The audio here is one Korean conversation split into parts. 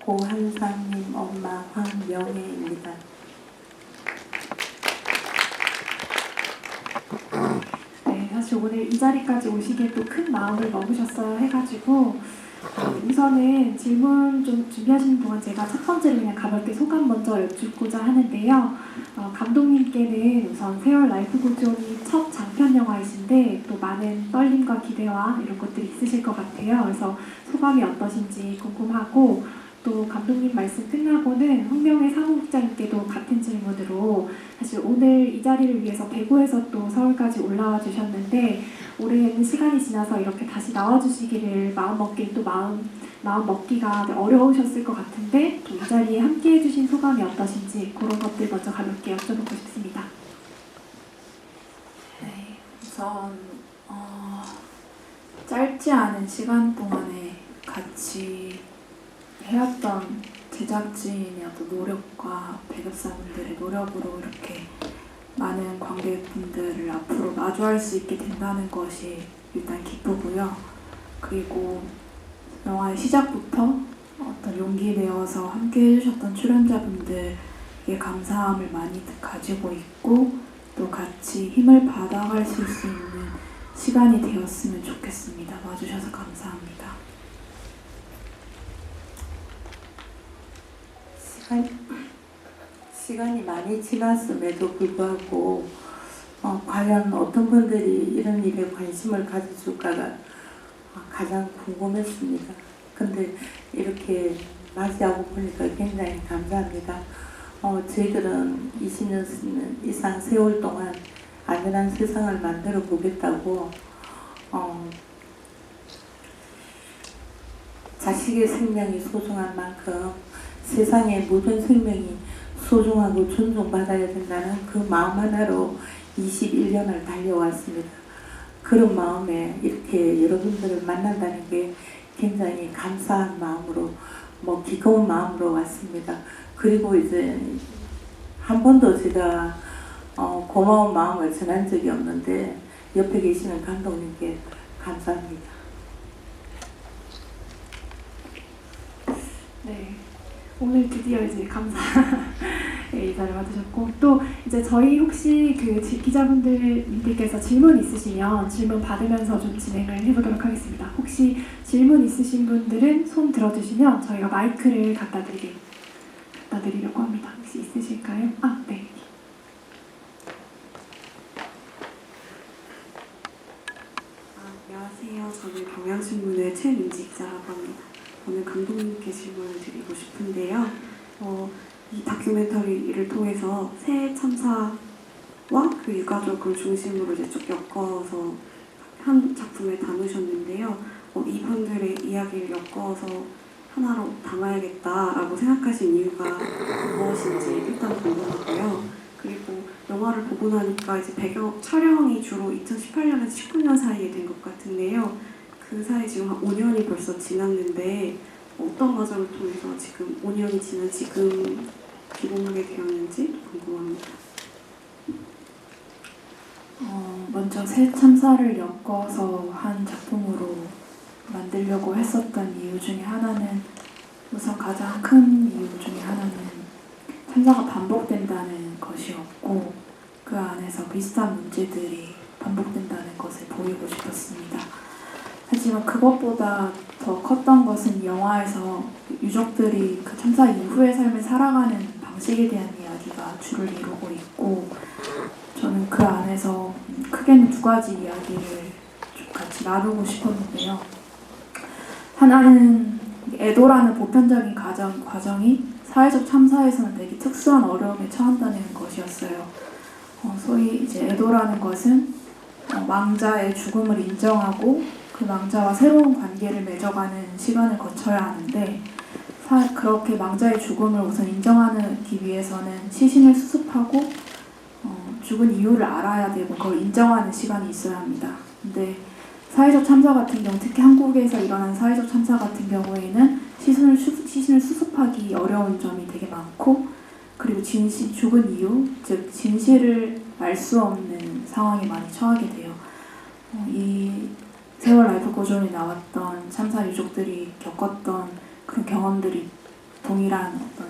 고한상님 엄마 황명혜입니다. 네, 사실 오늘 이 자리까지 오시기에 또 큰 마음을 먹으셨어야 해가지고 우선은 질문 좀 준비하시는 동안 제가 첫 번째로 그냥 가볍게 소감 먼저 여쭙고자 하는데요. 감독님께는 우선 세월 라이프 고존이 첫 장편 영화이신데 또 많은 떨림과 기대와 이런 것들이 있으실 것 같아요. 그래서 소감이 어떠신지 궁금하고 또 감독님 말씀 끝나고는 황명혜 사무국장님께도 같은 질문으로 사실 오늘 이 자리를 위해서 대구에서 또 서울까지 올라와 주셨는데 오랜 시간이 지나서 이렇게 다시 나와주시기를 마음 먹기가 어려우셨을 것 같은데 또 이 자리에 함께 해주신 소감이 어떠신지 그런 것들 먼저 가볍게 여쭤보고 싶습니다. 네, 우선 짧지 않은 시간 동안에 같이 해왔던 제작진의 어떤 노력과 배급사분들의 노력으로 이렇게 많은 관객분들을 앞으로 마주할 수 있게 된다는 것이 일단 기쁘고요. 그리고 영화의 시작부터 어떤 용기 내어서 함께 해주셨던 출연자분들에게 감사함을 많이 가지고 있고 또 같이 힘을 받아갈 수 있는 시간이 되었으면 좋겠습니다. 와주셔서 감사합니다. 시간이 많이 지났음에도 불구하고 과연 어떤 분들이 이런 일에 관심을 가져줄까가 가장 궁금했습니다. 근데 이렇게 맞이하고 보니까 굉장히 감사합니다. 저희들은 20년 이상 세월 동안 안전한 세상을 만들어 보겠다고 자식의 생명이 소중한 만큼 세상의 모든 생명이 소중하고 존중받아야 된다는 그 마음 하나로 21년을 달려왔습니다. 그런 마음에 이렇게 여러분들을 만난다는 게 굉장히 감사한 마음으로 기꺼운 마음으로 왔습니다. 그리고 이제 한 번도 제가 고마운 마음을 전한 적이 없는데 옆에 계시는 감독님께 감사합니다. 네, 오늘 드디어 이제 인사를 받으셨고 또 이제 저희 혹시 그 기자분들께서 질문 있으시면 질문 받으면서 좀 진행을 해보도록 하겠습니다. 혹시 질문 있으신 분들은 손 들어주시면 저희가 마이크를 갖다 드리려고 합니다. 혹시 있으실까요? 네. 안녕하세요. 저는 경향신문의 최민지 기자라고 합니다. 오늘 감독님께 질문을 드리고 싶은데요. 이 다큐멘터리를 통해서 새 참사와 그 유가족을 중심으로 이제 쭉 엮어서 한 작품에 담으셨는데요. 이분들의 이야기를 엮어서 하나로 담아야겠다라고 생각하신 이유가 무엇인지 일단 궁금하고요. 그리고 영화를 보고 나니까 이제 배경 촬영이 주로 2018년에서 19년 사이에 된 것 같은데요. 그 사이 지금 한 5년이 벌써 지났는데 어떤 과정을 통해서 지금 5년이 지난 지금 기록하게 되었는지 궁금합니다. 먼저 새 참사를 엮어서 한 작품으로 만들려고 했었던 이유 중에 하나는 우선 가장 큰 이유 중에 하나는 참사가 반복된다는 것이었고 그 안에서 비슷한 문제들이 반복된다는 것을 보이고 싶었습니다. 하지만 그것보다 더 컸던 것은 영화에서 유족들이 그 참사 이후의 삶을 살아가는 방식에 대한 이야기가 주를 이루고 있고 저는 그 안에서 크게는 두 가지 이야기를 좀 같이 나누고 싶었는데요. 하나는 애도라는 보편적인 과정이 사회적 참사에서는 되게 특수한 어려움에 처한다는 것이었어요. 소위 이제 애도라는 것은 망자의 죽음을 인정하고 그 망자와 새로운 관계를 맺어가는 시간을 거쳐야 하는데 그렇게 망자의 죽음을 우선 인정하기 위해서는 시신을 수습하고 죽은 이유를 알아야 되고 그걸 인정하는 시간이 있어야 합니다. 근데 사회적 참사 같은 경우, 특히 한국에서 일어난 사회적 참사 같은 경우에는 시신을 수습하기 어려운 점이 되게 많고 그리고 죽은 이유, 즉 진실을 알 수 없는 상황에 많이 처하게 돼요. 이 세월 라이프 고존에 나왔던 참사 유족들이 겪었던 그런 경험들이 동일한 어떤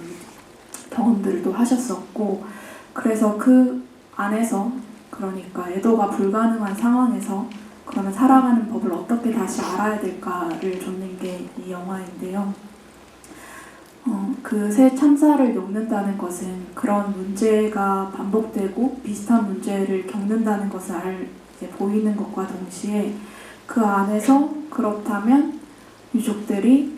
경험들도 하셨었고, 그래서 그 안에서, 그러니까 애도가 불가능한 상황에서 그러면 살아가는 법을 어떻게 다시 알아야 될까를 줬는 게 이 영화인데요. 그 새 참사를 겪는다는 것은 그런 문제가 반복되고 비슷한 문제를 겪는다는 것을 이제 보이는 것과 동시에 그 안에서 그렇다면 유족들이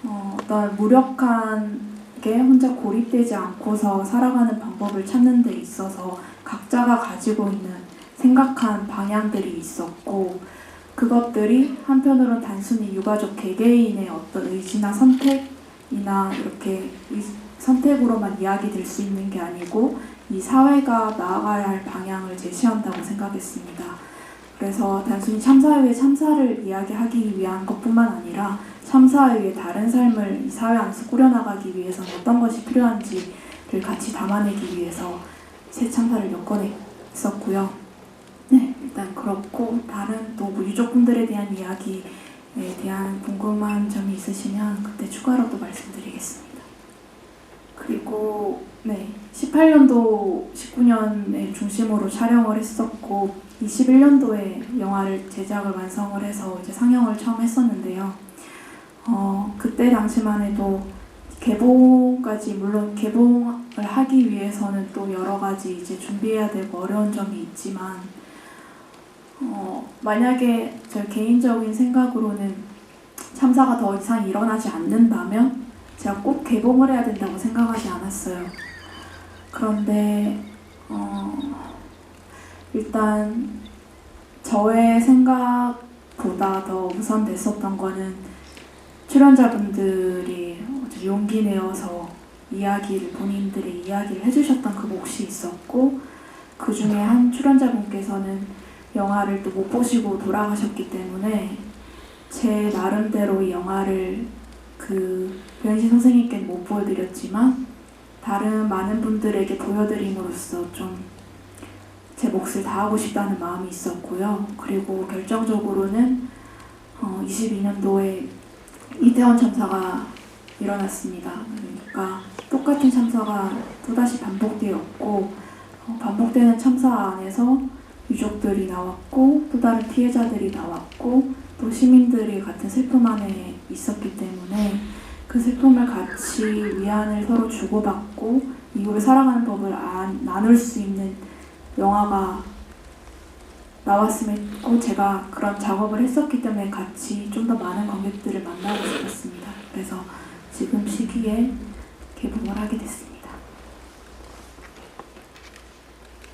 어떤 무력한 게 혼자 고립되지 않고서 살아가는 방법을 찾는 데 있어서 각자가 가지고 있는 생각한 방향들이 있었고, 그것들이 한편으로는 단순히 유가족 개개인의 어떤 의지나 선택이나 이렇게 선택으로만 이야기될 수 있는 게 아니고 이 사회가 나아가야 할 방향을 제시한다고 생각했습니다. 그래서 단순히 참사에 의해 참사를 이야기하기 위한 것뿐만 아니라 참사에 의해 다른 삶을 이 사회 안에서 꾸려나가기 위해서는 어떤 것이 필요한지를 같이 담아내기 위해서 새 참사를 엮어냈었고요. 네, 일단 그렇고 다른 또 유족분들에 대한 이야기에 대한 궁금한 점이 있으시면 그때 추가로 또 말씀드리겠습니다. 그리고 18년도, 19년을 중심으로 촬영을 했었고 21년도에 영화를 제작을 완성을 해서 이제 상영을 처음 했었는데요. 그때 당시만 해도 개봉까지, 물론 개봉을 하기 위해서는 또 여러 가지 이제 준비해야 되고 어려운 점이 있지만, 만약에 저 개인적인 생각으로는 참사가 더 이상 일어나지 않는다면 제가 꼭 개봉을 해야 된다고 생각하지 않았어요. 그런데 일단 저의 생각보다 더 우선됐었던 거는 출연자분들이 용기 내어서 본인들의 이야기를 해주셨던 그 몫이 있었고, 그 중에 한 출연자분께서는 영화를 또 못 보시고 돌아가셨기 때문에 제 나름대로 이 영화를 그 변신 선생님께는 못 보여드렸지만 다른 많은 분들에게 보여드림으로써 좀 제 몫을 다하고 싶다는 마음이 있었고요. 그리고 결정적으로는 22년도에 이태원 참사가 일어났습니다. 그러니까 똑같은 참사가 또다시 반복되었고, 반복되는 참사 안에서 유족들이 나왔고 또 다른 피해자들이 나왔고 또 시민들이 같은 슬픔 안에 있었기 때문에 그 슬픔을 같이 위안을 서로 주고받고 이후에 살아가는 법을 나눌 수 있는 영화가 나왔으면 했고, 제가 그런 작업을 했었기 때문에 같이 좀 더 많은 관객들을 만나고 싶었습니다. 그래서 지금 시기에 개봉을 하게 됐습니다.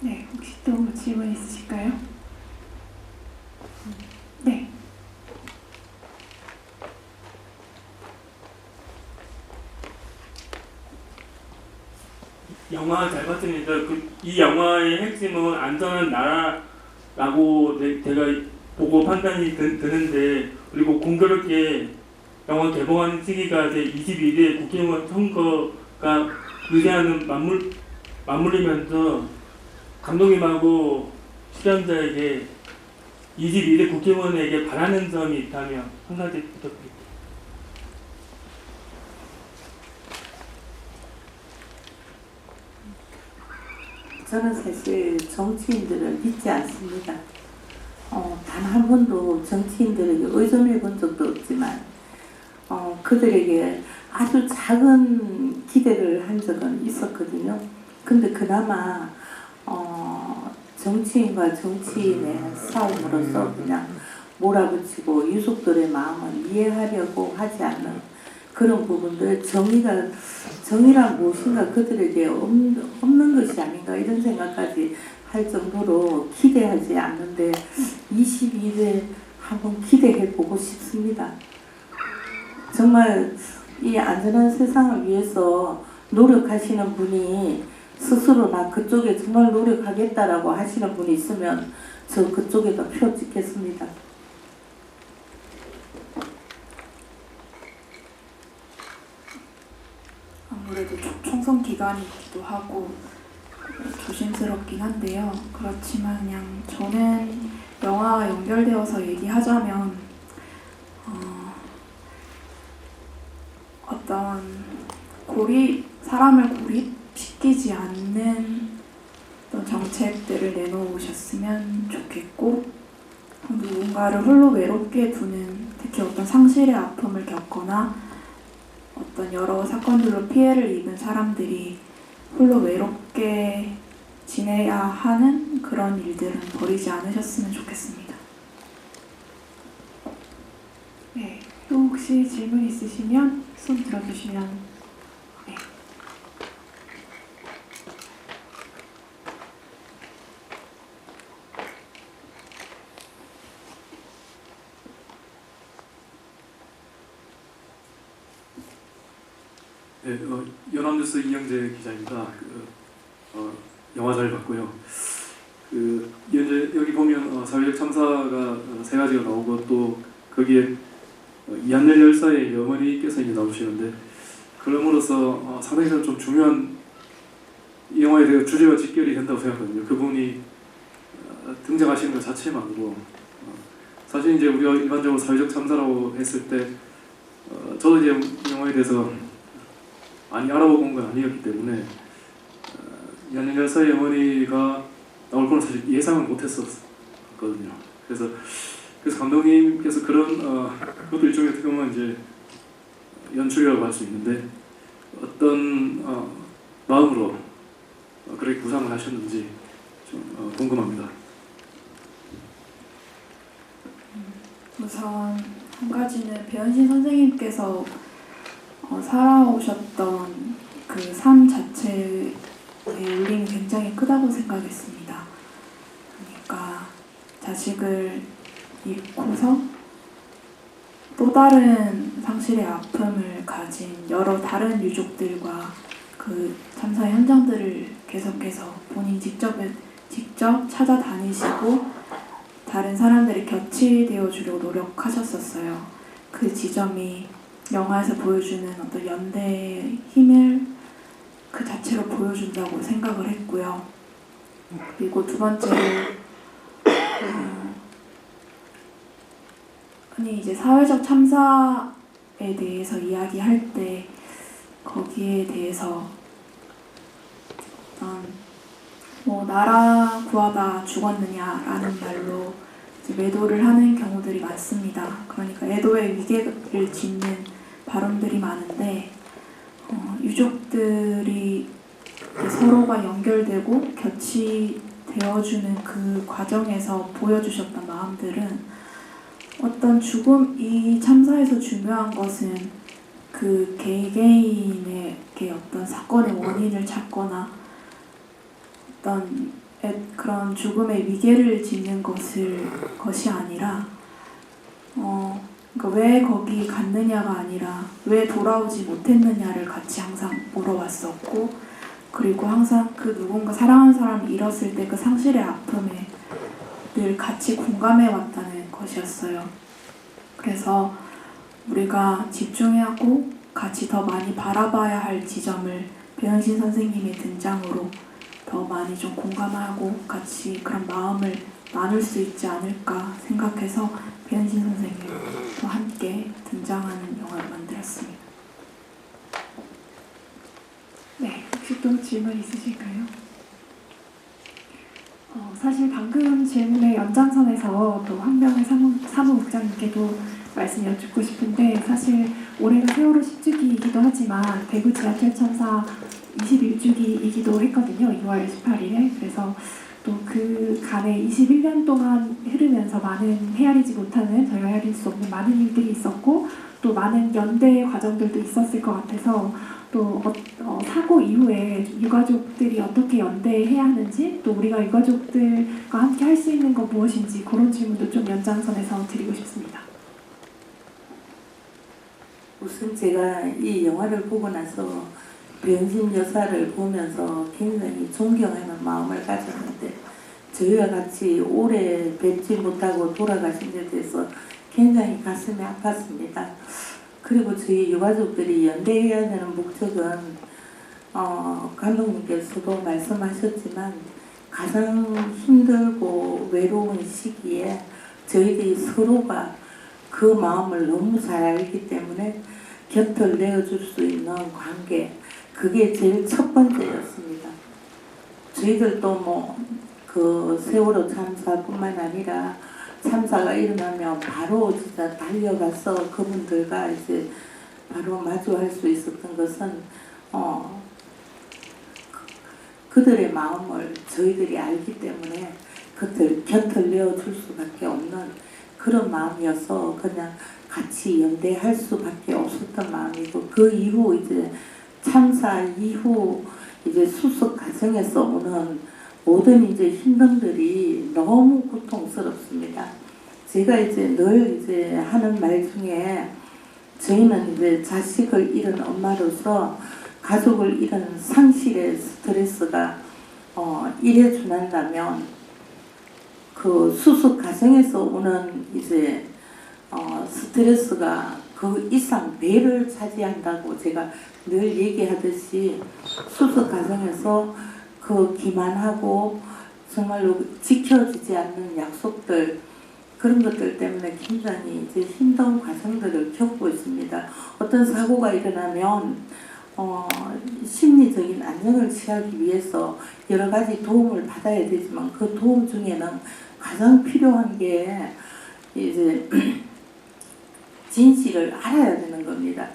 네, 혹시 또 질문 있으실까요? 네. 영화 잘 봤습니다. 이 영화의 핵심은 안전한 나라라고 제가 보고 판단이 드는데, 그리고 공교롭게 영화 개봉하는 시기가 이제 22대 국회의원 선거가 의제하는 맞물리면서 감독님하고 출연자에게 22대 국회의원에게 바라는 점이 있다면 한 가지 부탁드립니다. 저는 사실 정치인들을 믿지 않습니다. 단 한 번도 정치인들에게 의존해 본 적도 없지만 그들에게 아주 작은 기대를 한 적은 있었거든요. 근데 그나마 정치인과 정치인의 싸움으로서 그냥 몰아붙이고 유족들의 마음을 이해하려고 하지 않는 그런 부분들, 정의란 무엇인가 그들에게 없는 것이 아닌가 이런 생각까지 할 정도로 기대하지 않는데 22대 한번 기대해보고 싶습니다. 정말 이 안전한 세상을 위해서 노력하시는 분이 스스로 나 그쪽에 정말 노력하겠다라고 하시는 분이 있으면 저 그쪽에다 표 찍겠습니다. 아무래도 총선 기간이기도 하고 조심스럽긴 한데요. 그렇지만 그냥 저는 영화와 연결되어서 얘기하자면 어떤 사람을 고립시키지 않는 어떤 정책들을 내놓으셨으면 좋겠고, 누군가를 홀로 외롭게 두는, 특히 어떤 상실의 아픔을 겪거나 어떤 여러 사건들로 피해를 입은 사람들이 홀로 외롭게 지내야 하는 그런 일들은 벌이지 않으셨으면 좋겠습니다. 네, 또 혹시 질문 있으시면 손 들어주시면. 네. 네, 연합뉴스 이영재 기자입니다. 영화 잘 봤고요. 현재 여기 보면 사회적 참사가 세 가지가 나오고 또 거기에 이한열 열사의 어머니께서 이제 나오시는데, 그럼으로써 상당히 좀 중요한 이 영화에 대해 주제와 직결이 된다고 생각하거든요. 그분이 등장하시는 것 자체만으로 사실 이제 우리가 일반적으로 사회적 참사라고 했을 때 저도 이제 이 영화에 대해서 많이 알아보고 온 건 아니었기 때문에 이한열 열사의 어머니가 나올 거는 사실 예상은 못했었거든요. 그래서 감독님께서 그런 그것도 일종의 어떻게 보면 이제 연출이라고 할 수 있는데, 어떤 마음으로 그렇게 구상을 하셨는지 좀 궁금합니다. 우선 한 가지는 배현신 선생님께서 살아오셨던 그 삶 자체의 울림이 굉장히 크다고 생각했습니다. 그러니까 자식을 잃고서 또 다른 상실의 아픔을 가진 여러 다른 유족들과 그 참사 현장들을 계속해서 본인 직접 찾아다니시고 다른 사람들이 곁이 되어주려고 노력하셨었어요. 그 지점이 영화에서 보여주는 어떤 연대의 힘을 그 자체로 보여준다고 생각을 했고요. 그리고 두 번째로 흔히 이제 사회적 참사에 대해서 이야기할 때 거기에 대해서 어떤 나라 구하다 죽었느냐라는 말로 이제 매도를 하는 경우들이 많습니다. 그러니까 애도의 위계를 짓는 발언들이 많은데 유족들이 서로가 연결되고 곁이 되어주는 그 과정에서 보여주셨던 마음들은 어떤 이 참사에서 중요한 것은 그 개개인의 어떤 사건의 원인을 찾거나 어떤 그런 죽음의 위계를 짓는 것이 아니라 그러니까 왜 거기 갔느냐가 아니라 왜 돌아오지 못했느냐를 같이 항상 물어봤었고, 그리고 항상 그 누군가 사랑하는 사람을 잃었을 때 그 상실의 아픔에 늘 같이 공감해 왔다는 것이었어요. 그래서 우리가 집중하고 같이 더 많이 바라봐야 할 지점을 배현신 선생님의 등장으로 더 많이 좀 공감하고 같이 그런 마음을 나눌 수 있지 않을까 생각해서 배현신 선생님과 함께 등장하는 영화를 만들었습니다. 네, 혹시 또 질문 있으실까요? 사실 방금 질문의 연장선에서 또 황병의 사무국장님께도 말씀 여쭙고 싶은데, 사실 올해가 세월호 10주기이기도 하지만 대구 지하철 참사 21주기이기도 했거든요. 2월 18일에. 그래서 또 그 간에 21년 동안 흐르면서 많은 헤아리지 못하는, 저희가 헤아릴 수 없는 많은 일들이 있었고 또 많은 연대 과정들도 있었을 것 같아서, 또 사고 이후에 유가족들이 어떻게 연대해야 하는지, 또 우리가 유가족들과 함께 할 수 있는 건 무엇인지, 그런 질문도 좀 연장선에서 드리고 싶습니다. 우선 제가 이 영화를 보고 나서 배현신 여사를 보면서 굉장히 존경하는 마음을 가졌는데, 저희와 같이 오래 뵙지 못하고 돌아가신 데 대해서 굉장히 가슴이 아팠습니다. 그리고 저희 유가족들이 연대해야 되는 목적은 감독님께서도 말씀하셨지만 가장 힘들고 외로운 시기에 저희들이 서로가 그 마음을 너무 잘 알기 때문에 곁을 내어줄 수 있는 관계, 그게 제일 첫 번째였습니다. 저희들도 뭐 그 세월호 참사뿐만 아니라 참사가 일어나면 바로 진짜 달려가서 그분들과 이제 바로 마주할 수 있었던 것은 그들의 마음을 저희들이 알기 때문에 곁을 내어줄 수밖에 없는 그런 마음이어서 그냥 같이 연대할 수밖에 없었던 마음이고, 그 이후 이제 참사 이후 이제 수습 과정에서 오는 모든 이제 힘듦들이 너무 고통스럽습니다. 제가 이제 늘 이제 하는 말 중에, 저희는 이제 자식을 잃은 엄마로서 가족을 잃은 상실의 스트레스가 이래 준한다면 그 수습 과정에서 오는 이제 스트레스가 그 이상 배를 차지한다고 제가 늘 얘기하듯이, 수습 과정에서 그 기만하고 정말로 지켜지지 않는 약속들, 그런 것들 때문에 굉장히 이제 힘든 과정들을 겪고 있습니다. 어떤 사고가 일어나면 심리적인 안정을 취하기 위해서 여러 가지 도움을 받아야 되지만, 그 도움 중에는 가장 필요한 게 이제 진실을 알아야 되는 겁니다.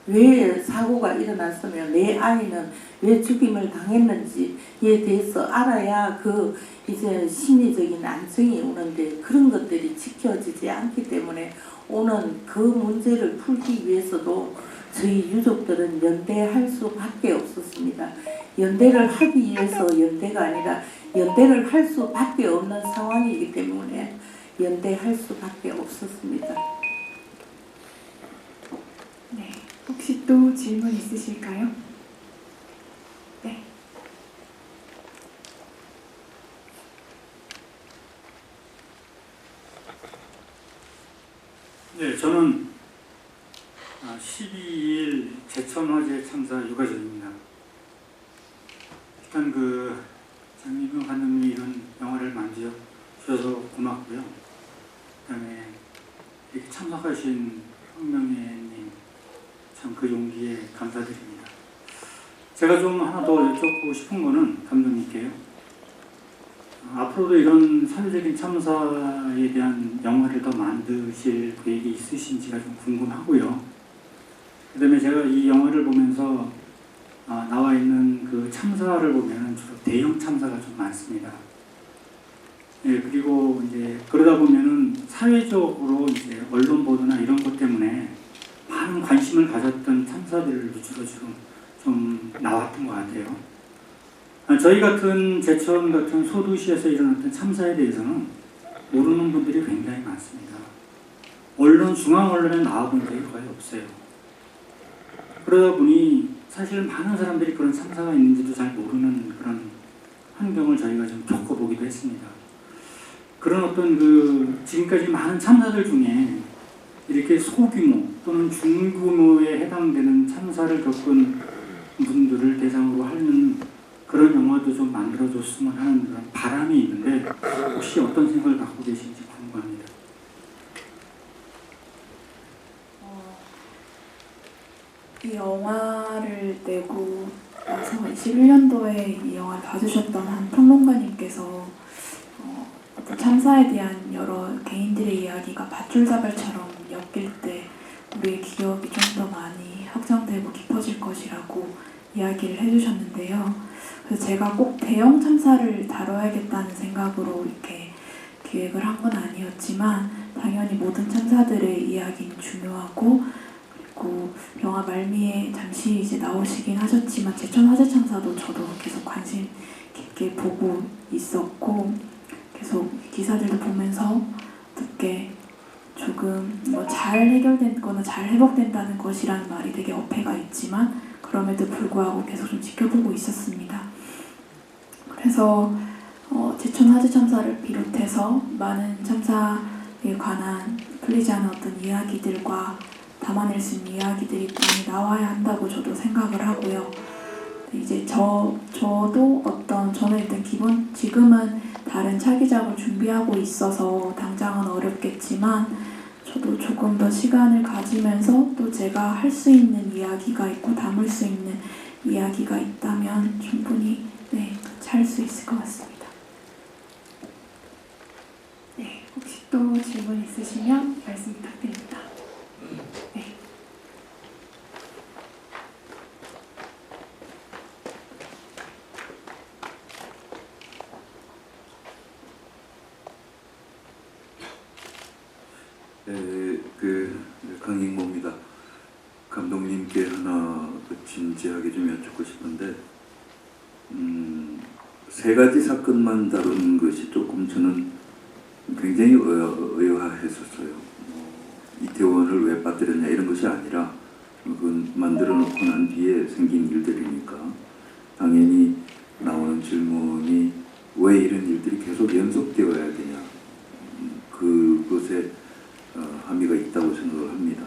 왜 사고가 일어났으면 내 아이는 왜 죽임을 당했는지에 대해서 알아야 그 이제 심리적인 안정이 오는데, 그런 것들이 지켜지지 않기 때문에 오는 그 문제를 풀기 위해서도 저희 유족들은 연대할 수밖에 없었습니다. 연대를 하기 위해서 연대가 아니라 연대를 할 수밖에 없는 상황이기 때문에 연대할 수밖에 없었습니다. 네, 혹시 또 질문 있으실까요? 네. 네, 저는 12일 제천화재 참사 유가족입니다. 일단 장미경 감독님이 이런 영화를 만들어 주셔서 고맙고요. 그다음에 이렇게 참석하신 황명예님, 참 그 용기에 감사드립니다. 제가 좀 하나 더 여쭙고 싶은 거는 감독님께요. 앞으로도 이런 사회적인 참사에 대한 영화를 더 만드실 계획이 있으신지가 좀 궁금하고요. 그 다음에 제가 이 영화를 보면서 나와 있는 그 참사를 보면 주로 대형 참사가 좀 많습니다. 예, 그리고 이제 그러다 보면은 사회적으로 이제 언론 보도나 이런 것 때문에 많은 관심을 가졌던 참사들을 위주로 지금 좀 나왔던 것 같아요. 저희 같은 제천 같은 소도시에서 일어났던 참사에 대해서는 모르는 분들이 굉장히 많습니다. 중앙 언론에 나와본 적이 거의 없어요. 그러다 보니 사실 많은 사람들이 그런 참사가 있는지도 잘 모르는 그런 환경을 저희가 좀 겪어보기도 했습니다. 그런 어떤 지금까지 많은 참사들 중에 이렇게 소규모 또는 중규모에 해당되는 참사를 겪은 분들을 대상으로 하는 그런 영화도 좀 만들어줬으면 하는 그런 바람이 있는데, 혹시 어떤 생각을 갖고 계신지 궁금합니다. 이 영화를 내고 나서 21년도에 이 영화를 봐주셨던 한 평론가님께서 어떤 참사에 대한 여러 개인들의 이야기가 밧줄다발처럼 엮일 때 우리의 기억이 좀 더 많이 확장되고 깊어질 것이라고 이야기를 해주셨는데요. 그래서 제가 꼭 대형 참사를 다뤄야겠다는 생각으로 이렇게 기획을 한 건 아니었지만, 당연히 모든 참사들의 이야기는 중요하고, 그리고 영화 말미에 잠시 이제 나오시긴 하셨지만 제천 화재 참사도 저도 계속 관심 깊게 보고 있었고, 계속 기사들도 보면서 듣게 조금 잘 해결된 거나 잘 회복된다는 것이라는 말이 되게 어폐가 있지만 그럼에도 불구하고 계속 좀 지켜보고 있었습니다. 그래서 제천 화재 참사를 비롯해서 많은 참사에 관한 풀리지 않은 어떤 이야기들과 담아낼 수 있는 이야기들이 많이 나와야 한다고 저도 생각을 하고요. 이제 저도 저는 일단 지금은 다른 차기작을 준비하고 있어서 당장은 어렵겠지만, 저도 조금 더 시간을 가지면서 또 제가 할 수 있는 이야기가 있고 담을 수 있는 이야기가 있다면 충분히 같이 할 수 있을 것 같습니다. 네, 혹시 또 질문 있으시면 말씀 부탁드립니다. 네. 강익모입니다. 감독님께 하나 진지하게 좀 여쭙고 싶은데, 세 가지 사건만 다룬 것이 조금 저는 굉장히 의아했었어요. 이태원을 왜 빠뜨렸냐 이런 것이 아니라 그건 만들어 놓고 난 뒤에 생긴 일들이니까 당연히 나오는 질문이 왜 이런 일들이 계속 연속되어야 되냐, 그것에 함의가 있다고 생각을 합니다.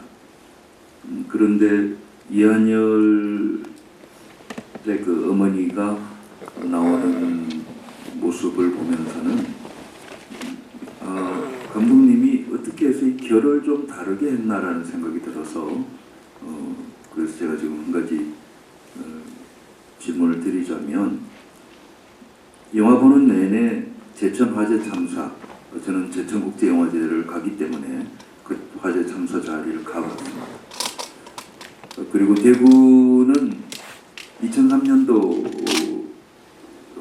그런데 이한열의 그 어머니가 나오는 모습을 보면서는 감독님이 어떻게 해서 이 결을 좀 다르게 했나라는 생각이 들어서 그래서 제가 지금 한 가지 질문을 드리자면, 영화 보는 내내 제천 화재 참사, 저는 제천국제영화제를 가기 때문에 그 화재 참사 자리를 가봤습니다. 그리고 대구는 2003년도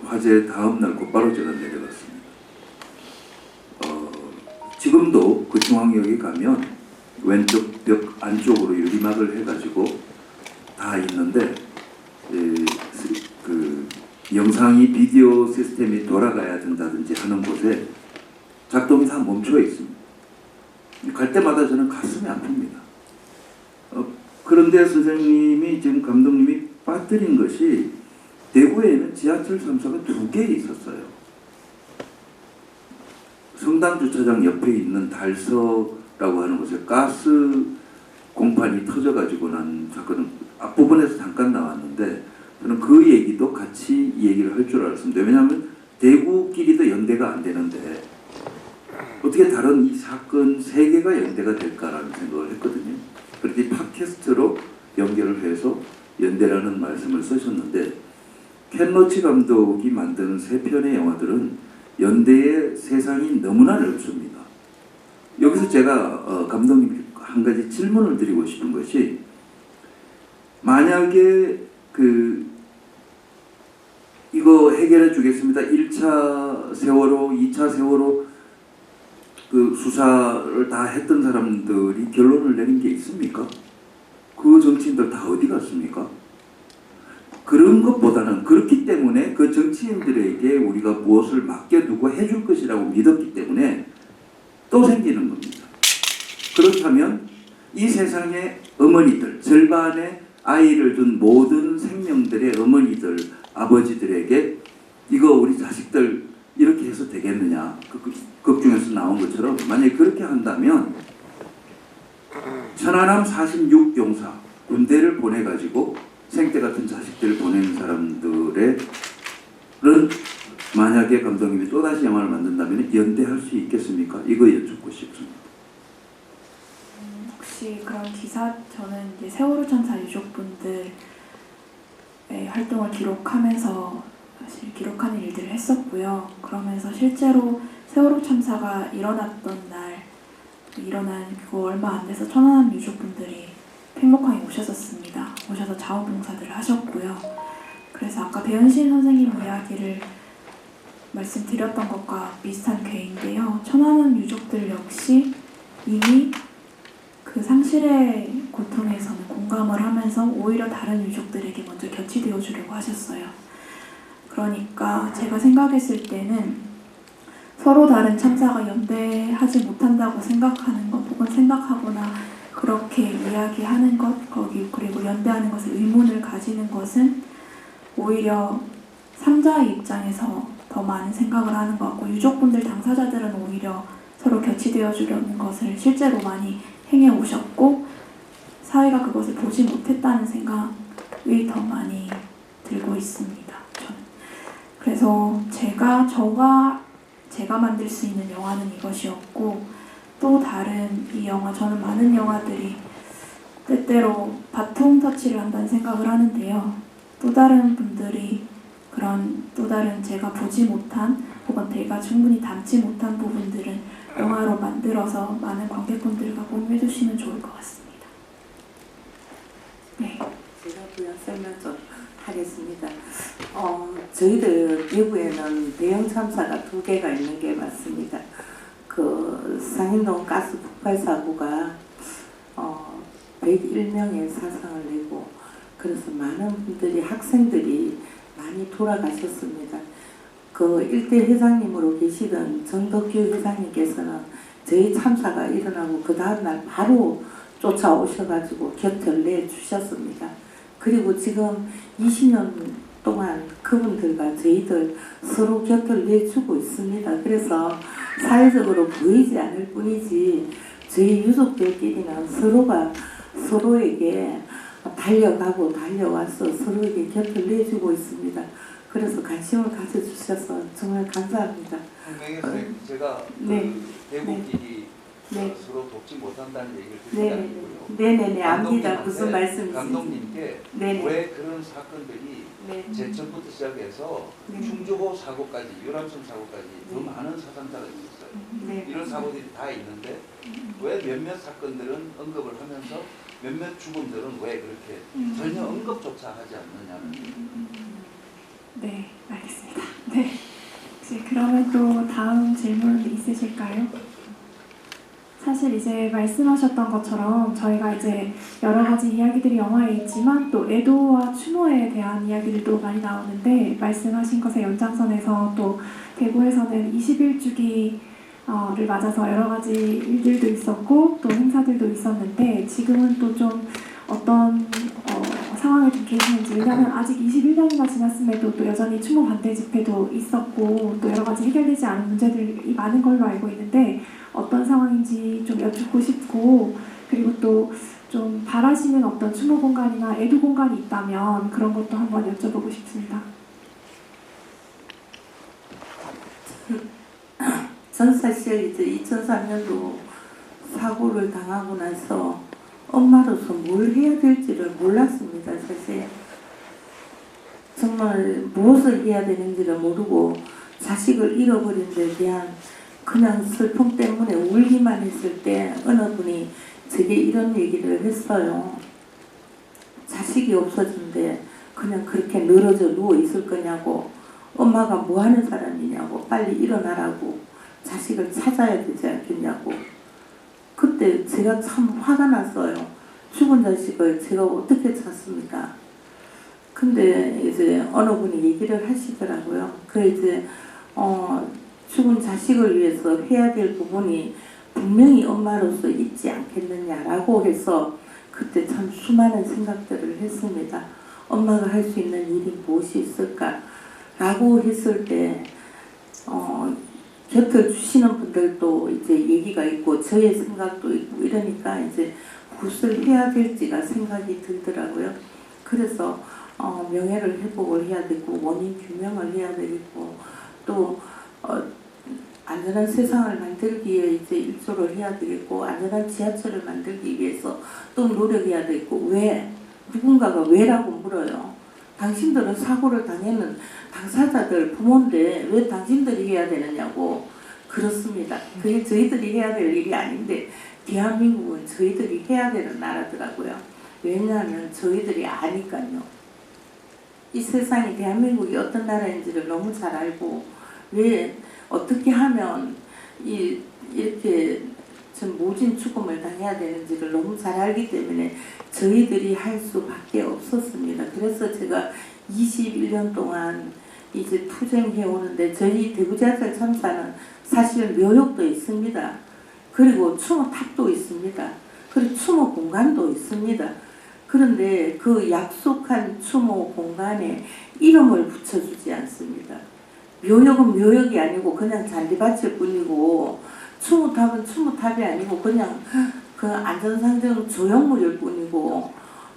화재 다음 날 곧바로 제가 내려갔습니다. 지금도 그 중앙역에 가면 왼쪽 벽 안쪽으로 유리막을 해가지고 다 있는데 그 영상이 비디오 시스템이 돌아가야 된다든지 하는 곳에 작동이 다 멈춰 있습니다. 갈 때마다 저는 가슴이 아픕니다. 그런데 선생님이 지금 감독님이 빠뜨린 것이 대구에는 지하철 3사가 2개 있었어요. 성당 주차장 옆에 있는 달서라고 하는 곳에 가스 공판이 터져가지고 난 사건은 앞부분에서 잠깐 나왔는데, 저는 그 얘기도 같이 얘기를 할 줄 알았습니다. 왜냐하면 대구끼리도 연대가 안 되는데 어떻게 다른 이 사건 3개가 연대가 될까라는 생각을 했거든요. 그렇게 팟캐스트로 연결을 해서 연대라는 말씀을 쓰셨는데, 켄 로치 감독이 만드는 3편의 영화들은 연대의 세상이 너무나 넓습니다. 여기서 제가 감독님께 한 가지 질문을 드리고 싶은 것이, 만약에 이거 해결해 주겠습니다. 1차 세월호, 2차 세월호 그 수사를 다 했던 사람들이 결론을 내린 게 있습니까? 그 정치인들 다 어디 갔습니까? 그런 것보다는, 그렇기 때문에 그 정치인들에게 우리가 무엇을 맡겨두고 해줄 것이라고 믿었기 때문에 또 생기는 겁니다. 그렇다면 이 세상의 어머니들, 절반의 아이를 둔 모든 생명들의 어머니들, 아버지들에게 이거 우리 자식들 이렇게 해서 되겠느냐, 극 중에서 나온 것처럼 만약에 그렇게 한다면 천안함 46용사 군대를 보내가지고 생때 같은 자식들을 보내는 사람들의 만약에 감독님이 또다시 영화를 만든다면 연대할 수 있겠습니까? 이거 여쭙고 싶습니다. 혹시 그런 기사, 저는 이제 세월호 참사 유족분들의 활동을 기록하면서 사실 기록하는 일들을 했었고요. 그러면서 실제로 세월호 참사가 일어났던 날, 일어난 그거 얼마 안 돼서 천안함 유족분들이 팽목항에 오셨었습니다. 오셔서 자원봉사들을 하셨고요. 그래서 아까 배은신 선생님 이야기를 말씀드렸던 것과 비슷한 궤인데요. 천안함 유족들 역시 이미 그 상실의 고통에서는 공감을 하면서 오히려 다른 유족들에게 먼저 곁이 되어주려고 하셨어요. 그러니까 제가 생각했을 때는 서로 다른 참사가 연대하지 못한다고 생각하는 것, 혹은 생각하거나 그렇게 이야기하는 것, 그리고 연대하는 것에 의문을 가지는 것은 오히려 3자의 입장에서 더 많은 생각을 하는 것 같고, 유족분들, 당사자들은 오히려 서로 곁이 되어주려는 것을 실제로 많이 행해 오셨고, 사회가 그것을 보지 못했다는 생각이 더 많이 들고 있습니다. 저는. 그래서 제가 만들 수 있는 영화는 이것이었고, 또 다른 이 영화, 저는 많은 영화들이 때때로 바통 터치를 한다는 생각을 하는데요. 또 다른 분들이 그런 또 다른 제가 보지 못한 혹은 제가 충분히 담지 못한 부분들은 영화로 만들어서 많은 관객분들과 공유해 주시면 좋을 것 같습니다. 네. 제가 부연 설명 좀 하겠습니다. 저희들 대구에는 대형 참사가 2개가 있는 게 맞습니다. 그 상인동 가스 폭발 사고가 101명의 사상을 내고 그래서 많은 분들이 학생들이 많이 돌아가셨습니다. 그 일대 회장님으로 계시던 정덕규 회장님께서는 저희 참사가 일어나고 그 다음날 바로 쫓아오셔가지고 곁을 내주셨습니다. 그리고 지금 20년 동안 그분들과 저희들 서로 곁을 내주고 있습니다. 그래서 사회적으로 보이지 않을 뿐이지 저희 유족들끼리는 서로가 서로에게 달려가고 달려와서 서로에게 곁을 내주고 있습니다. 그래서 관심을 가져주셔서 정말 감사합니다. 선생님, 제가 네. 대국끼리 네. 서로 돕지 못한다는 얘기를 듣지 네. 않고요. 네네네 압니다. 무슨 말씀이신지. 감독님께 네네. 왜 그런 사건들이 네. 제천부터 시작해서 네. 충주호 사고까지, 유람선 사고까지 더 네. 많은 사상자가 있었어요. 네. 이런 사고들이 다 있는데 왜 몇몇 사건들은 언급을 하면서 몇몇 죽음들은 왜 그렇게 전혀 언급조차 하지 않느냐는. 네, 알겠습니다. 네. 혹시 그러면 또 다음 질문 있으실까요? 사실 이제 말씀하셨던 것처럼 저희가 이제 여러 가지 이야기들이 영화에 있지만 또 애도와 추모에 대한 이야기들도 많이 나오는데 말씀하신 것의 연장선에서 또 대구에서는 21주기를 맞아서 여러 가지 일들도 있었고 또 행사들도 있었는데 지금은 또 좀 어떤 상황에 좀 계시는지, 왜냐하면 아직 21년이나 지났음에도 또 여전히 추모 반대 집회도 있었고 또 여러 가지 해결되지 않은 문제들이 많은 걸로 알고 있는데 어떤 상황인지 좀 여쭙고 싶고, 그리고 또 좀 바라시는 어떤 추모 공간이나 애도 공간이 있다면 그런 것도 한번 여쭤보고 싶습니다. 전 사실 이제 2003년도 사고를 당하고 나서 엄마로서 뭘 해야 될지를 몰랐습니다. 사실 정말 무엇을 해야 되는지를 모르고 자식을 잃어버린 데 대한 그냥 슬픔 때문에 울기만 했을 때 어느 분이 제게 이런 얘기를 했어요. 자식이 없어진데 그냥 그렇게 늘어져 누워 있을 거냐고, 엄마가 뭐 하는 사람이냐고, 빨리 일어나라고, 자식을 찾아야 되지 않겠냐고. 그때 제가 참 화가 났어요. 죽은 자식을 제가 어떻게 찾습니까? 근데 이제 어느 분이 얘기를 하시더라고요. 그 이제 죽은 자식을 위해서 해야 될 부분이 분명히 엄마로서 있지 않겠느냐라고 해서 그때 참 수많은 생각들을 했습니다. 엄마가 할 수 있는 일이 무엇이 있을까라고 했을 때 곁을 주시는 분들도 이제 얘기가 있고 저의 생각도 있고 이러니까 이제 무엇을 해야 될지가 생각이 들더라고요. 그래서 명예를 회복을 해야 되고 원인 규명을 해야 되겠고 또 안전한 세상을 만들기에 이제 일조를 해야 되겠고 안전한 지하철을 만들기 위해서 또 노력해야 되고 왜? 누군가가 왜라고 물어요. 당신들은 사고를 당하는 당사자들 부모인데 왜 당신들이 해야 되느냐고. 그렇습니다. 그게 저희들이 해야 될 일이 아닌데 대한민국은 저희들이 해야 되는 나라더라고요. 왜냐하면 저희들이 아니까요. 이 세상이 대한민국이 어떤 나라인지를 너무 잘 알고 왜 어떻게 하면 이렇게 좀 모진 죽음을 당해야 되는지를 너무 잘 알기 때문에 저희들이 할 수밖에 없었습니다. 그래서 제가 21년 동안 이제 투쟁해 오는데 저희 대구지하철 참사는 사실 묘역도 있습니다. 그리고 추모탑도 있습니다. 그리고 추모 공간도 있습니다. 그런데 그 약속한 추모 공간에 이름을 붙여주지 않습니다. 묘역은 묘역이 아니고 그냥 잔디밭일 뿐이고 추모탑은 추모탑이 아니고 그냥 그 안전상정 조형물일 뿐이고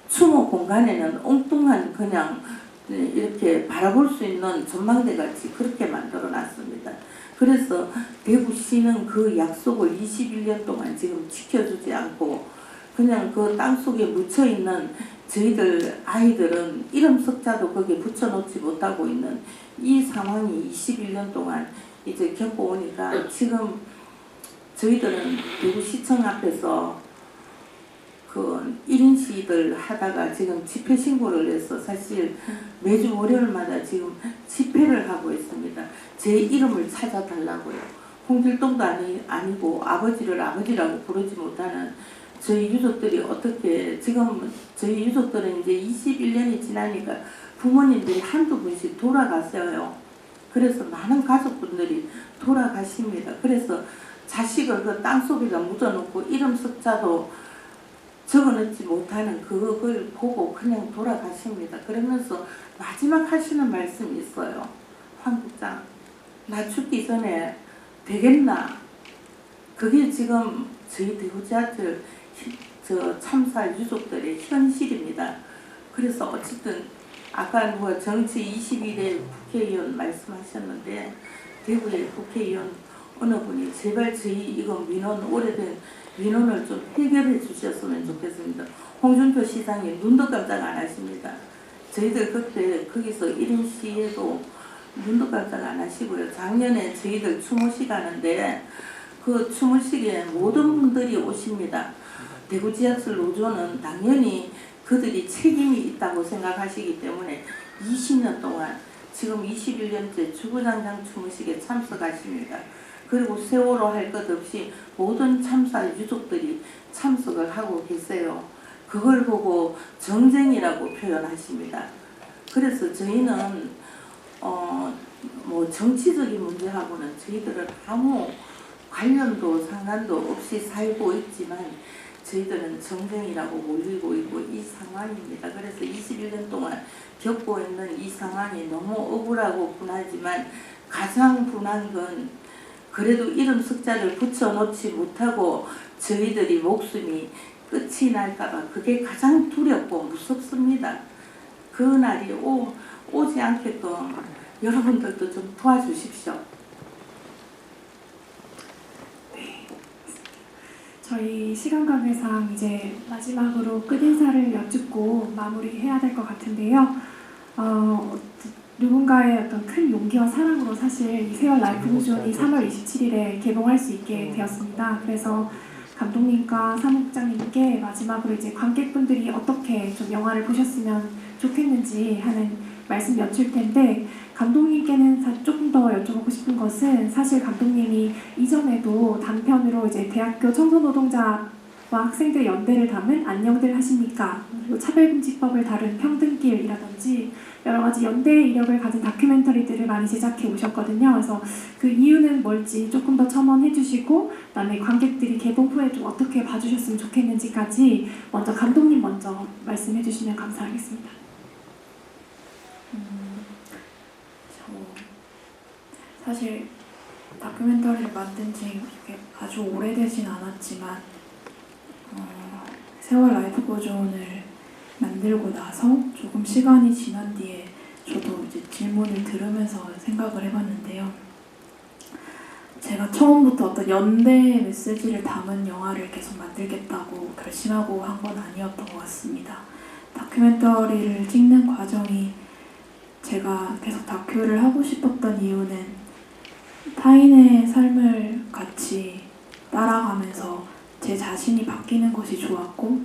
추모 공간에는 엉뚱한 그냥 이렇게 바라볼 수 있는 전망대 같이 그렇게 만들어 놨습니다. 그래서 대구시는 그 약속을 21년 동안 지금 지켜주지 않고 그냥 그 땅속에 묻혀있는 저희들 아이들은 이름 석자도 거기에 붙여놓지 못하고 있는 이 상황이 21년 동안 이제 겪어오니까 지금 저희들은 대구시청 앞에서 그 1인 시위들 하다가 지금 집회 신고를 해서 사실 매주 월요일마다 지금 집회를 하고 있습니다. 제 이름을 찾아달라고요. 홍길동도 아니고 아버지를 아버지라고 부르지 못하는 저희 유족들이 어떻게 지금 저희 유족들은 이제 21년이 지나니까 부모님들이 한두 분씩 돌아갔어요. 그래서 많은 가족분들이 돌아가십니다. 그래서 자식을 그 땅속에다 묻어놓고 이름 석자도 적어놓지 못하는 그걸 보고 그냥 돌아가십니다. 그러면서 마지막 하시는 말씀이 있어요. 황 국장, 나 죽기 전에 되겠나? 그게 지금 저희 대구지하철 참사 유족들의 현실입니다. 그래서 어쨌든 아까 누가 정치 21대 국회의원 말씀하셨는데 대구의 국회의원 어느 분이 제발 저희 이거 민원 오래된 민원을 좀 해결해 주셨으면 좋겠습니다. 홍준표 시장이 눈도 깜짝 안 하십니다. 저희들 그때 거기서 1인 시위에도 눈도 깜짝 안 하시고요. 작년에 저희들 추모식 하는데 그 추모식에 모든 분들이 오십니다. 대구 지하철 노조는 당연히 그들이 책임이 있다고 생각하시기 때문에 20년 동안 지금 21년째 주구장창 추모식에 참석하십니다. 그리고 세월호 할 것 없이 모든 참사 유족들이 참석을 하고 계세요. 그걸 보고 정쟁이라고 표현하십니다. 그래서 저희는 뭐 정치적인 문제하고는 저희들은 아무 관련도 상관도 없이 살고 있지만 저희들은 정쟁이라고 몰리고 있고 이 상황입니다. 그래서 21년 동안 겪고 있는 이 상황이 너무 억울하고 분하지만 가장 분한 건 그래도 이름 석자를 붙여놓지 못하고 저희들이 목숨이 끝이 날까봐 그게 가장 두렵고 무섭습니다. 그 날이 오지 않게끔 여러분들도 좀 도와주십시오. 저희 시간 관계상 이제 마지막으로 끝인사를 여쭙고 마무리해야 될 것 같은데요. 누군가의 어떤 큰 용기와 사랑으로 사실 이 세월 라이프 고전이 3월 27일에 개봉할 수 있게 되었습니다. 그래서 감독님과 사무국장님께 마지막으로 이제 관객분들이 어떻게 좀 영화를 보셨으면 좋겠는지 하는 말씀 여쭐 텐데 감독님께는 조금 더 여쭤보고 싶은 것은 사실 감독님이 이전에도 단편으로 이제 대학교 청소노동자와 학생들의 연대를 담은 안녕들 하십니까? 그리고 차별금지법을 다룬 평등길이라든지 여러 가지 연대의 이력을 가진 다큐멘터리들을 많이 제작해 오셨거든요. 그래서 그 이유는 뭘지 조금 더 첨언해 주시고 그다음에 관객들이 개봉 후에 좀 어떻게 봐주셨으면 좋겠는지까지 먼저 감독님 먼저 말씀해 주시면 감사하겠습니다. 사실 다큐멘터리를 만든 지 아주 오래되진 않았지만 세월 라이프 고전을 만들고 나서 조금 시간이 지난 뒤에 저도 이제 질문을 들으면서 생각을 해봤는데요. 제가 처음부터 어떤 연대 메시지를 담은 영화를 계속 만들겠다고 결심하고 한 건 아니었던 것 같습니다. 다큐멘터리를 찍는 과정이 제가 계속 다큐를 하고 싶었던 이유는 타인의 삶을 같이 따라가면서 제 자신이 바뀌는 것이 좋았고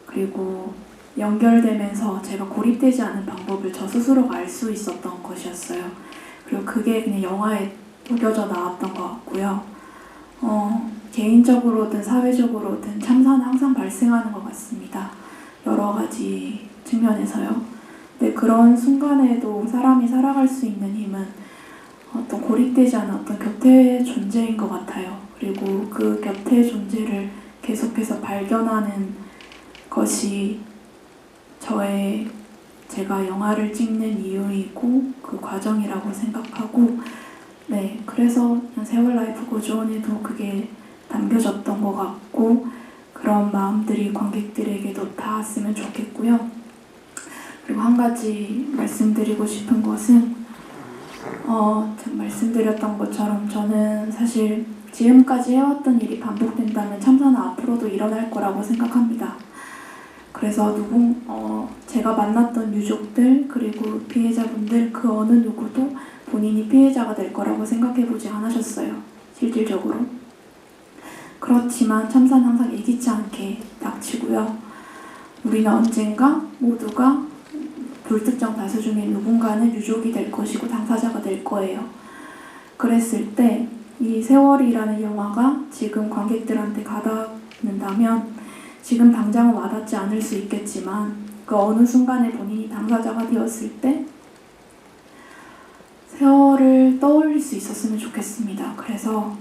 그리고 연결되면서 제가 고립되지 않은 방법을 저 스스로가 알 수 있었던 것이었어요. 그리고 그게 그냥 영화에 녹여져 나왔던 것 같고요. 개인적으로든 사회적으로든 참사는 항상 발생하는 것 같습니다. 여러 가지 측면에서요. 근데 그런 순간에도 사람이 살아갈 수 있는 힘은 어떤 고립되지 않은 어떤 곁에 존재인 것 같아요. 그리고 그 곁에 존재를 계속해서 발견하는 것이 제가 영화를 찍는 이유이고 그 과정이라고 생각하고 네, 그래서 세월 라이프 고전에도 그게 담겨졌던 것 같고 그런 마음들이 관객들에게도 닿았으면 좋겠고요. 그리고 한 가지 말씀드리고 싶은 것은 좀 말씀드렸던 것처럼 저는 사실 지금까지 해왔던 일이 반복된다면 참사는 앞으로도 일어날 거라고 생각합니다. 그래서 제가 만났던 유족들 그리고 피해자분들 그 어느 누구도 본인이 피해자가 될 거라고 생각해보지 않으셨어요. 실질적으로. 그렇지만 참사는 항상 예기치 않게 닥치고요. 우리는 언젠가 모두가 불특정 다수 중에 누군가는 유족이 될 것이고 당사자가 될 거예요. 그랬을 때 이 세월이라는 영화가 지금 관객들한테 가닿는다면 지금 당장은 와닿지 않을 수 있겠지만 그 어느 순간에 본인이 당사자가 되었을 때 세월을 떠올릴 수 있었으면 좋겠습니다. 그래서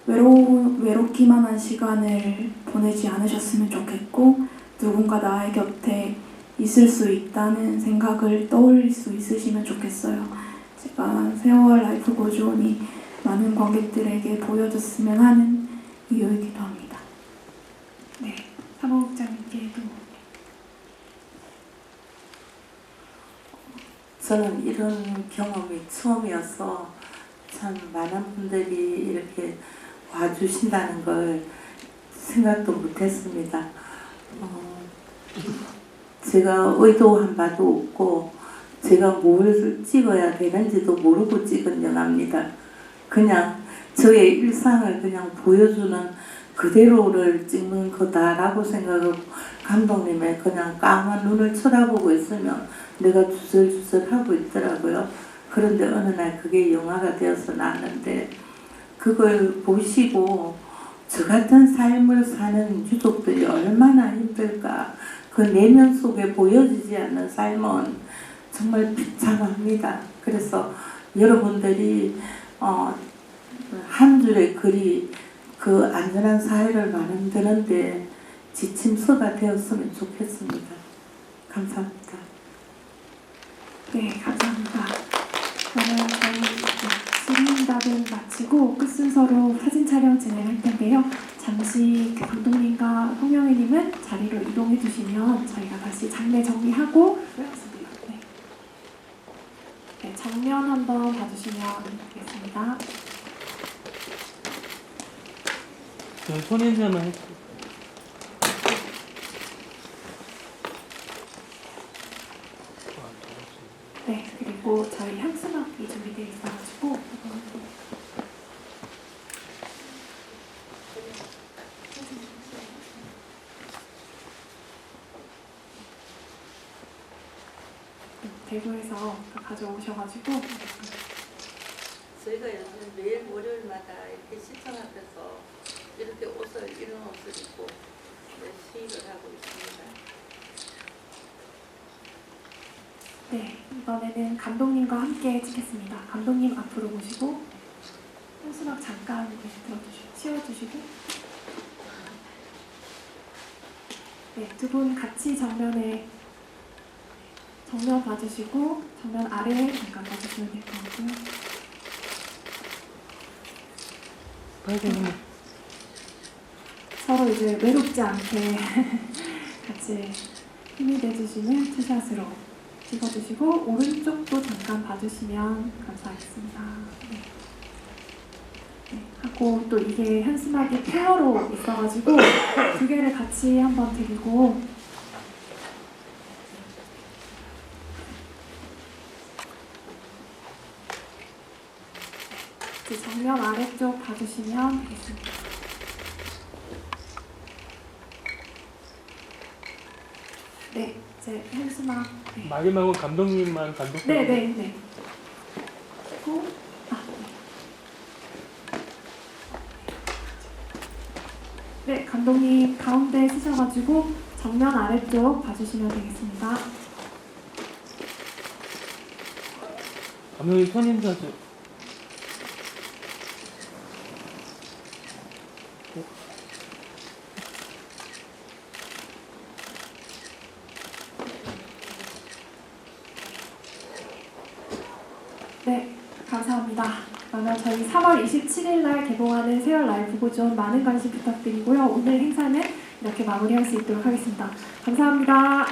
외롭기만 한 시간을 보내지 않으셨으면 좋겠고 누군가 나의 곁에 있을 수 있다는 생각을 떠올릴 수 있으시면 좋겠어요. 제가 세월 라이프 고즈온이 많은 관객들에게 보여줬으면 하는 이유이기도 합니다. 네, 사무국장님께도. 저는 이런 경험이 처음이어서 참 많은 분들이 이렇게 와주신다는 걸 생각도 못했습니다. 제가 의도한 바도 없고 제가 뭘 찍어야 되는지도 모르고 찍은 영화입니다. 그냥 저의 일상을 그냥 보여주는 그대로를 찍는 거다라고 생각하고 감독님의 그냥 까만 눈을 쳐다보고 있으면 내가 주ሰር주설 하고 있더라고요. 그런데 어느 날 그게 영화가 되어서 나왔는데 그걸 보시고 저 같은 삶을 사는 유족들이 얼마나 힘들까. 그 내면 속에 보여지지 않는 삶은 정말 비참합니다. 그래서 여러분들이 한 줄의 글이 그 안전한 사회를 만드는데 지침서가 되었으면 좋겠습니다. 감사합니다. 네, 감사합니다. 그러면 저희 질의응답은 마치고 끝 순서로 사진 촬영 진행할 텐데요. 잠시 감독님과 홍영애님은 자리로 이동해 주시면 저희가 다시 장례 정리하고 네, 정면 한번 봐주시면 되겠습니다. 저 손인사만 할게요. 네, 그리고 저희 향수막이 준비되어 있어가지고 대구에서 가져오셔가지고 저희가 요즘 매일 월요일마다 이렇게 시청 앞에서 이렇게 이런 옷을 입고 시위를 하고 있습니다. 네, 이번에는 감독님과 함께 찍겠습니다. 감독님 앞으로 모시고 향수막 잠깐 치워주시고 네, 두 분 같이 정면 봐주시고 정면 아래 잠깐 봐주시면 될 것 같고요. 서로 이제 외롭지 않게 같이 힘이 돼주시는 투샷으로 찍어주시고 오른쪽도 잠깐 봐주시면 감사하겠습니다. 네. 네, 하고 또 이게 현수막이 페어로 있어가지고 두 개를 같이 한번 드리고 정면 아래쪽 봐주시면 되겠습니다. 네, 이제 현수막. 네. 마지막으로 감독님만 감독님. 네. 네, 감독님 가운데 쓰셔가지고 정면 아래쪽 봐주시면 되겠습니다. 감독님 손인사 좀. 네, 감사합니다. 그러면 저희 3월 27일 날 개봉하는 세월 라이브 고즈온 많은 관심 부탁드리고요. 오늘 행사는 이렇게 마무리할 수 있도록 하겠습니다. 감사합니다.